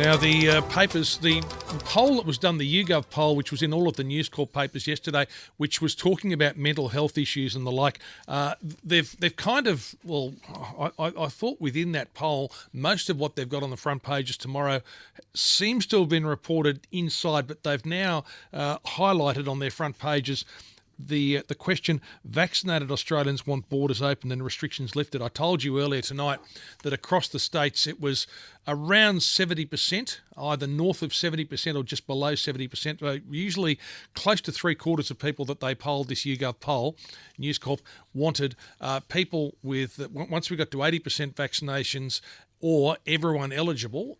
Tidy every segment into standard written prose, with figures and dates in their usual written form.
Now, the papers, the poll that was done, the YouGov poll, which was in all of the News Corp papers yesterday, which was talking about mental health issues and the like, they've kind of, well, I thought within that poll, most of what they've got on the front pages tomorrow seems to have been reported inside, but they've now highlighted on their front pages the question, vaccinated Australians want borders open and restrictions lifted. I told you earlier tonight that across the states it was around 70%, either north of 70% or just below 70%. Usually close to 3/4 of people that they polled, this YouGov poll, News Corp, wanted people with, once we got to 80% vaccinations or everyone eligible,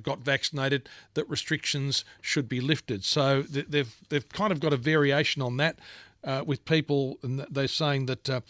got vaccinated, that restrictions should be lifted. So they've kind of got a variation on that. With people, and they're saying that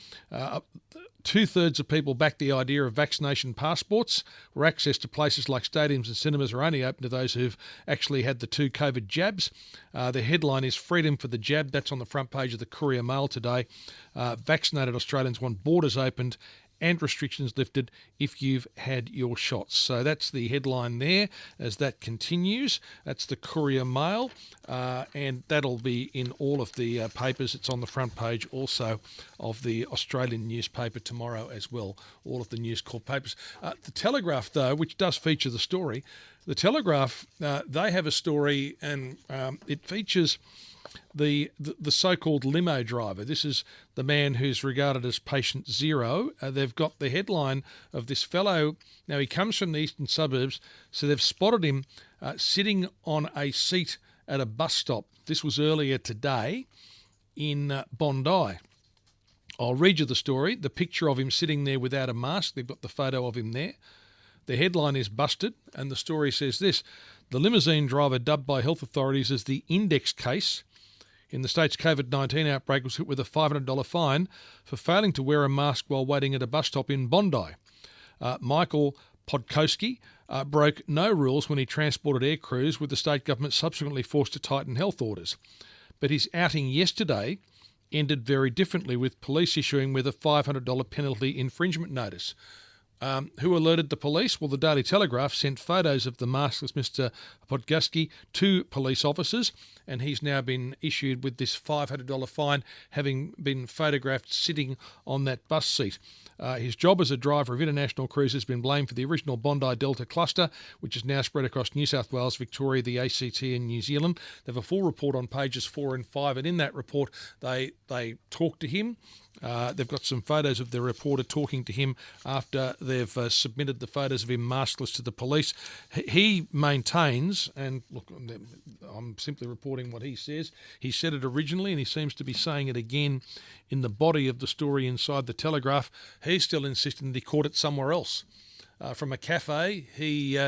2/3 of people back the idea of vaccination passports, where access to places like stadiums and cinemas are only open to those who've actually had the 2 COVID jabs. The headline is Freedom for the Jab. That's on the front page of the Courier Mail today. Vaccinated Australians want borders opened and restrictions lifted if you've had your shots. So that's the headline there as that continues. That's the Courier Mail, and that'll be in all of the papers. It's on the front page also of the Australian newspaper tomorrow as well, all of the News Corp papers. The Telegraph, though, which does feature the story, the Telegraph, they have a story, and it features the so-called limo driver. This is the man who's regarded as patient zero. They've got the headline of this fellow. Now, he comes from the eastern suburbs, so they've spotted him sitting on a seat at a bus stop. This was earlier today in Bondi. I'll read you the story. The picture of him sitting there without a mask. They've got the photo of him there. The headline is Busted, and the story says this: the limousine driver, dubbed by health authorities as the index case in the state's COVID-19 outbreak, was hit with a $500 fine for failing to wear a mask while waiting at a bus stop in Bondi. Michael Podkowski broke no rules when he transported air crews, with the state government subsequently forced to tighten health orders. But his outing yesterday ended very differently, with police issuing with a $500 penalty infringement notice. Who alerted the police? Well, the Daily Telegraph sent photos of the maskless Mr. Podgusky to police officers, and he's now been issued with this $500 fine, having been photographed sitting on that bus seat. His job as a driver of international cruise has been blamed for the original Bondi Delta cluster, which is now spread across New South Wales, Victoria, the ACT and New Zealand. They have a full report on pages 4 and 5, and in that report they talk to him. They've got some photos of the reporter talking to him after they've submitted the photos of him maskless to the police. He maintains, and look, I'm simply reporting what he says. He said it originally, and he seems to be saying it again in the body of the story inside the Telegraph. He's still insisting that he caught it somewhere else. From a cafe. He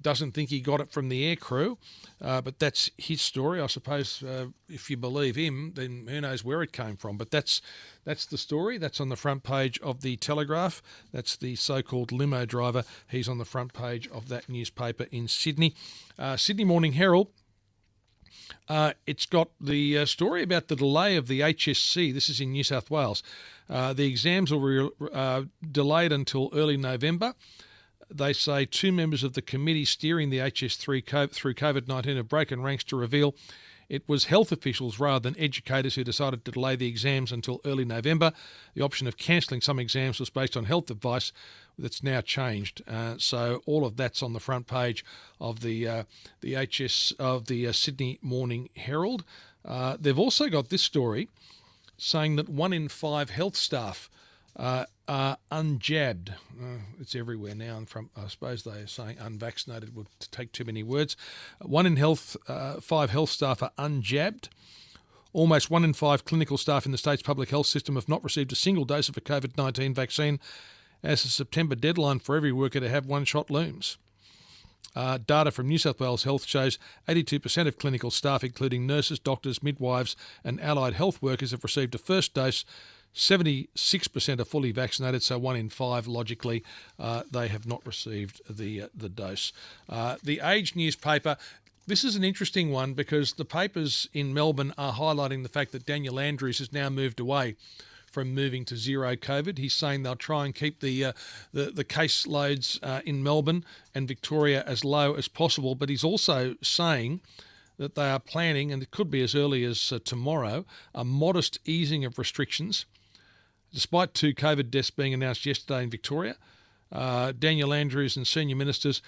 doesn't think he got it from the air crew, but that's his story. I suppose if you believe him, then who knows where it came from. But that's the story. That's on the front page of the Telegraph. That's the so-called limo driver. He's on the front page of that newspaper in Sydney. Sydney Morning Herald. It's got the story about the delay of the HSC. This is in New South Wales. The exams will be delayed until early November. They say 2 members of the committee steering the HS3 through COVID-19 have broken ranks to reveal it was health officials rather than educators who decided to delay the exams until early November. The option of cancelling some exams was based on health advice that's now changed. So all of that's on the front page of the HS of the Sydney Morning Herald. They've also got this story saying that 1 in 5 health staff are unjabbed. It's everywhere now, and I suppose they are saying unvaccinated would take too many words. 1 in 5 health staff are unjabbed. Almost 1 in 5 clinical staff in the state's public health system have not received a single dose of a COVID-19 vaccine, as the September deadline for every worker to have 1 shot looms. Data from New South Wales Health shows 82% of clinical staff, including nurses, doctors, midwives and allied health workers, have received a first dose. 76% are fully vaccinated, so 1 in 5, logically, they have not received the dose. The Age newspaper, this is an interesting one because the papers in Melbourne are highlighting the fact that Daniel Andrews has now moved away from moving to zero COVID. He's saying they'll try and keep the case loads in Melbourne and Victoria as low as possible. But he's also saying that they are planning, and it could be as early as tomorrow, a modest easing of restrictions. Despite 2 COVID deaths being announced yesterday in Victoria, Daniel Andrews and senior ministers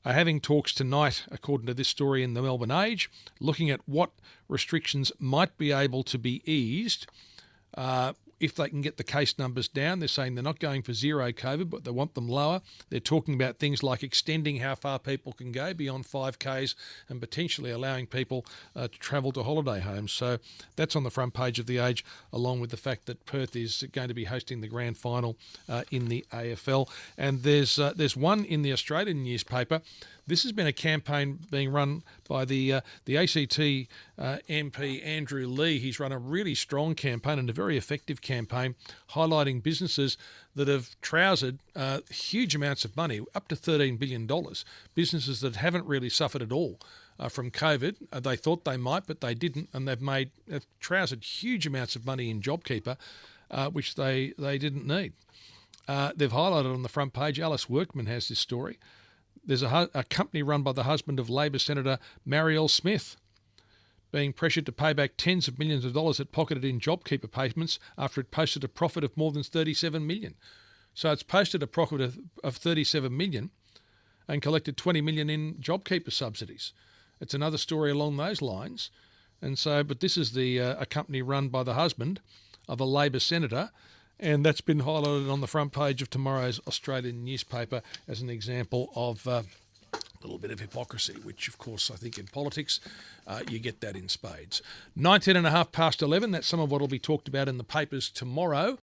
are having talks tonight, according to this story in the Melbourne Age, looking at what restrictions might be able to be eased if they can get the case numbers down. They're saying they're not going for zero COVID, but they want them lower. They're talking about things like extending how far people can go beyond 5Ks and potentially allowing people to travel to holiday homes. So that's on the front page of the Age, along with the fact that Perth is going to be hosting the grand final in the AFL. And there's one in the Australian newspaper. This has been a campaign being run by the ACT MP Andrew Lee. He's run a really strong campaign and a very effective campaign highlighting businesses that have trousered huge amounts of money, up to $13 billion, businesses that haven't really suffered at all from COVID. They thought they might, but they didn't, and they've trousered huge amounts of money in JobKeeper, which they didn't need. They've highlighted on the front page, Alice Workman has this story. There's a company run by the husband of Labor Senator Marielle Smith being pressured to pay back tens of millions of dollars it pocketed in JobKeeper payments after it posted a profit of more than $37 million. So it's posted a profit of $37 million and collected $20 million in JobKeeper subsidies. It's another story along those lines. And so, but this is a company run by the husband of a Labor senator, and that's been highlighted on the front page of tomorrow's Australian newspaper as an example of a little bit of hypocrisy, which, of course, I think in politics, you get that in spades. 11:19, that's some of what will be talked about in the papers tomorrow.